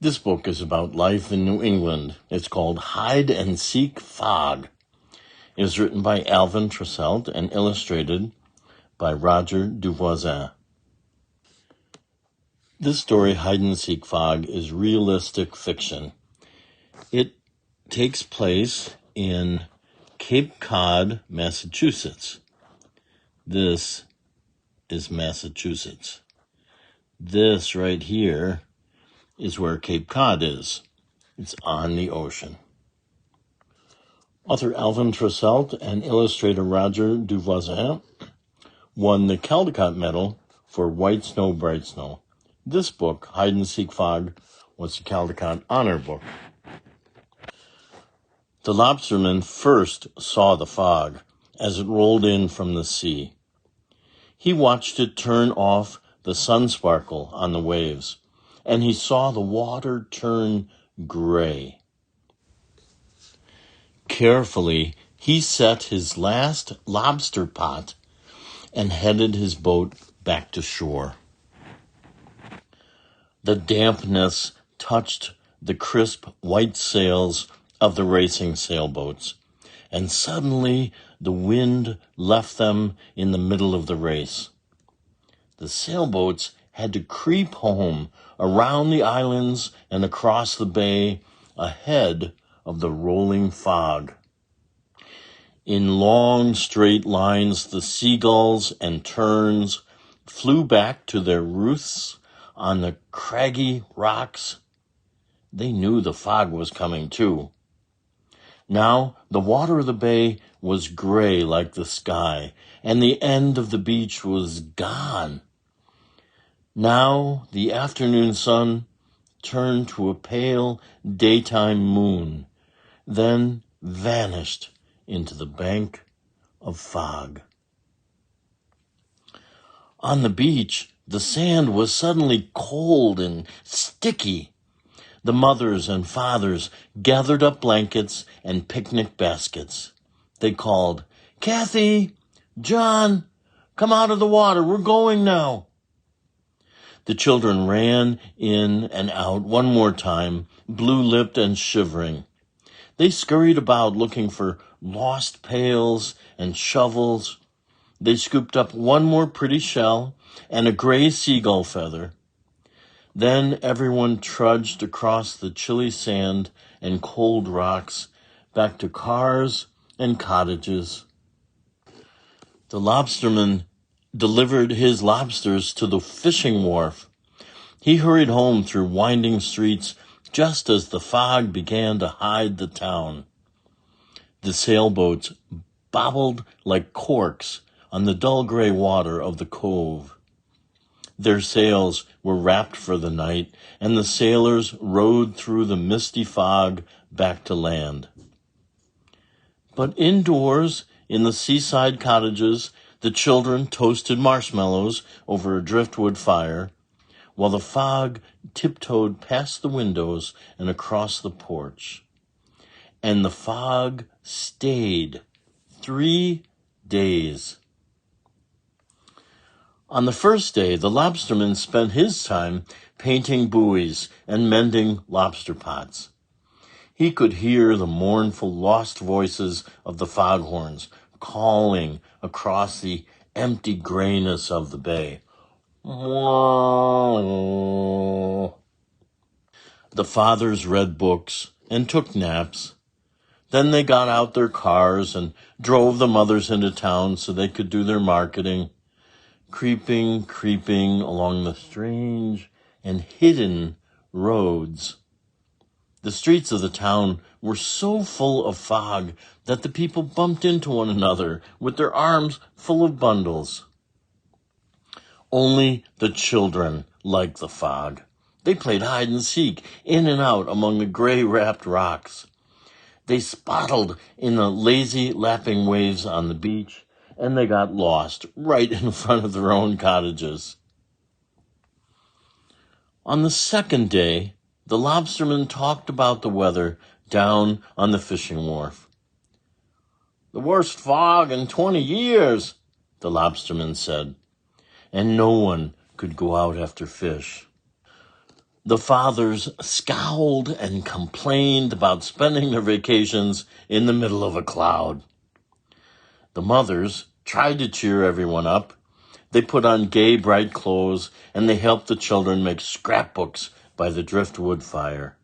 This book is about life in New England. It's called Hide and Seek Fog. It was written by Alvin Tresselt and illustrated by Roger Duvoisin. This story, Hide and Seek Fog, is realistic fiction. It takes place in Cape Cod, Massachusetts. This is Massachusetts. This right here is where Cape Cod is. It's on the ocean. Author Alvin Tresselt and illustrator Roger Duvoisin won the Caldecott Medal for White Snow, Bright Snow. This book, Hide and Seek Fog, was the Caldecott Honor Book. The lobsterman first saw the fog as it rolled in from the sea. He watched it turn off the sun sparkle on the waves, and he saw the water turn gray. Carefully, he set his last lobster pot and headed his boat back to shore. The dampness touched the crisp white sails of the racing sailboats, and suddenly the wind left them in the middle of the race. The sailboats had to creep home around the islands and across the bay ahead of the rolling fog. In long straight lines, the seagulls and terns flew back to their roosts on the craggy rocks. They knew the fog was coming too. Now the water of the bay was gray like the sky, and the end of the beach was gone. Now the afternoon sun turned to a pale daytime moon, then vanished into the bank of fog. On the beach, the sand was suddenly cold and sticky. The mothers and fathers gathered up blankets and picnic baskets. They called, "Kathy, John, come out of the water. We're going now." The children ran in and out one more time, blue-lipped and shivering. They scurried about looking for lost pails and shovels. They scooped up one more pretty shell and a gray seagull feather. Then everyone trudged across the chilly sand and cold rocks back to cars and cottages. The lobsterman delivered his lobsters to the fishing wharf. He hurried home through winding streets just as the fog began to hide the town. The sailboats bobbled like corks on the dull gray water of the cove. Their sails were wrapped for the night, and the sailors rowed through the misty fog back to land. But indoors, in the seaside cottages, the children toasted marshmallows over a driftwood fire, while the fog tiptoed past the windows and across the porch. And the fog stayed 3 days. On the first day, the lobsterman spent his time painting buoys and mending lobster pots. He could hear the mournful lost voices of the foghorns calling across the empty grayness of the bay. The fathers read books and took naps. Then they got out their cars and drove the mothers into town so they could do their marketing, creeping along the strange and hidden roads. The streets of the town were so full of fog that the people bumped into one another with their arms full of bundles. Only the children liked the fog. They played hide and seek in and out among the gray-wrapped rocks. They spottled in the lazy lapping waves on the beach, and they got lost right in front of their own cottages. On the second day, the lobsterman talked about the weather down on the fishing wharf. "The worst fog in 20 years, the lobsterman said, and no one could go out after fish. The fathers scowled and complained about spending their vacations in the middle of a cloud. The mothers tried to cheer everyone up. They put on gay, bright clothes, and they helped the children make scrapbooks by the driftwood fire.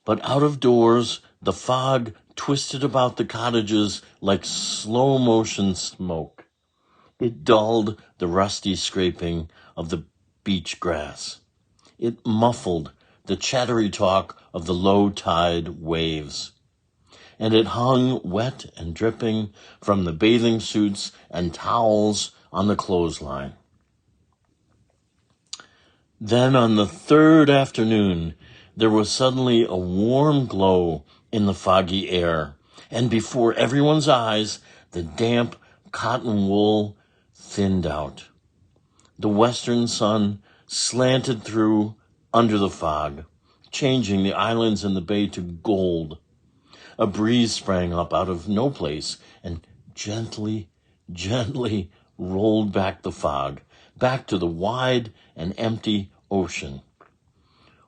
But out of doors, the fog twisted about the cottages like slow-motion smoke. It dulled the rusty scraping of the beach grass. It muffled the chattery talk of the low-tide waves. And it hung wet and dripping from the bathing suits and towels on the clothesline. Then on the third afternoon, there was suddenly a warm glow in the foggy air, and before everyone's eyes, the damp cotton wool thinned out. The western sun slanted through under the fog, changing the islands in the bay to gold. A breeze sprang up out of no place and gently rolled back the fog, back to the wide and empty ocean.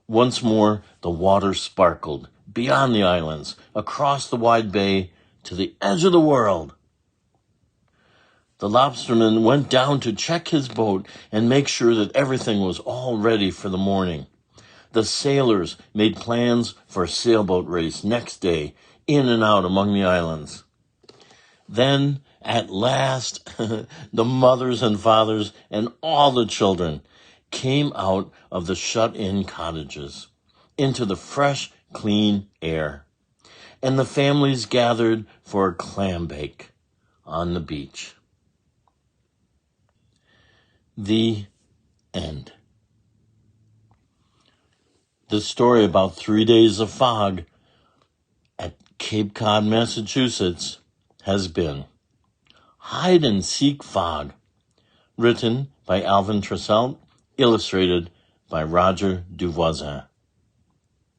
Once more, the water sparkled beyond the islands, across the wide bay, to the edge of the world. The lobsterman went down to check his boat and make sure that everything was all ready for the morning. The sailors made plans for a sailboat race next day, in and out among the islands. Then, at last, the mothers and fathers and all the children came out of the shut-in cottages into the fresh, clean air, and the families gathered for a clam bake on the beach. The end. The story about 3 days of fog at Cape Cod, Massachusetts, has been Hide and Seek Fog, written by Alvin Tresselt, illustrated by Roger Duvoisin.